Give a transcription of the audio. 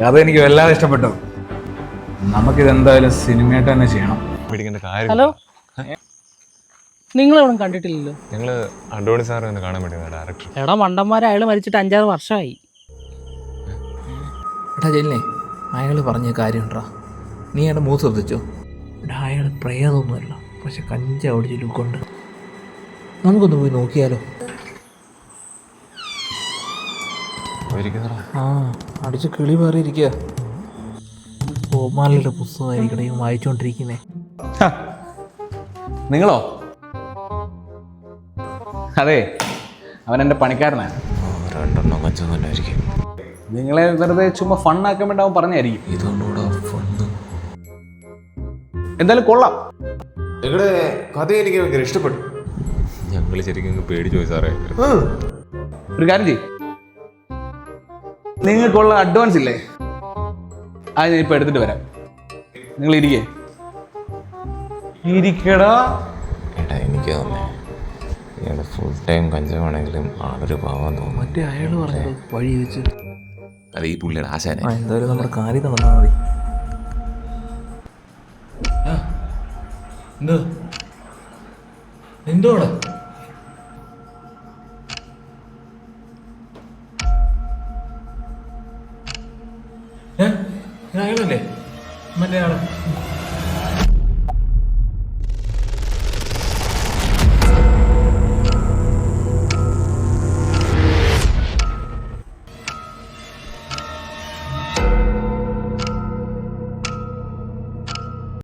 കഥ എനിക്ക് വല്ലാതെ ഇഷ്ടപ്പെട്ടു. നമുക്കിത് എന്തായാലും സിനിമയായിട്ട് തന്നെ ചെയ്യണം. പിടിക്കേണ്ട കാര്യം. ഹലോ, നിങ്ങളെവിടെ കണ്ടിട്ടില്ലല്ലോ? ഞങ്ങൾ അഡോണി സാറ് ഒന്ന് കാണാൻ പറ്റുന്ന ഡയറക്ടർ. എടാ മണ്ടന്മാരെ, അയാൾ മരിച്ചിട്ട് 5-6 വർഷമായി. എടാ ജെല്ലിനെ, അയാൾ പറഞ്ഞ കാര്യണ്ടാ, നീ അയാളുടെ മൂത്ത് ശ്രദ്ധിച്ചോ? എടാ അയാൾ പ്രേതൊന്നുമല്ല, പക്ഷെ കഞ്ച ഓടിച്ച് ലുക്കുണ്ട്. നമുക്കൊന്ന് പോയി നോക്കിയാലോ? ആ, അടിച്ച് കിളി പേറിയിരിക്കുക. കോമാലിയുടെ പുസ്തകമായിരിക്കട്ടെ ഈ വായിച്ചുകൊണ്ടിരിക്കുന്നേ. നിങ്ങളോ? അതെ, അവൻ എൻ്റെ പണിക്കാരനാണ്. രണ്ടെണ്ണം കഞ്ചം തന്നെ ആയിരിക്കും. നിങ്ങളെ വെറുതെ ചുമ്മാ ഫണ്ണാക്കാൻ വേണ്ടി അവൻ പറഞ്ഞായിരിക്കും. ഇതുകൊണ്ടുകൂടെ ഫണ്ട് എന്തായാലും കൊള്ളാം. നിങ്ങളുടെ കഥ എനിക്ക് ഭയങ്കര ഇഷ്ടപ്പെട്ടു. ഞങ്ങൾ ശരിക്കും പേടിച്ചു പോയി സാറേ. ഒരു കാര്യം ചെയ്യും, നിങ്ങൾക്കുള്ള അഡ്വാൻസ് ഇല്ലേ, അത് ഞാൻ ഇപ്പം എടുത്തിട്ട് വരാം. നിങ്ങൾ ഇരിക്കടാ. ഏട്ടാ എനിക്ക് തന്നെ ഇയാൾ ഫുൾ ടൈം കഞ്ചമാണെങ്കിലും ആളൊരു പാവം തോന്നും. മറ്റേ അയാൾ പറഞ്ഞത് വഴി വെച്ച് അല്ല ഈ പുള്ളിയുടെ ആശാനെ. എന്തായാലും നമ്മുടെ കാര്യം നടന്നാൽ മതി. എന്തോടെ അയാളല്ലേ?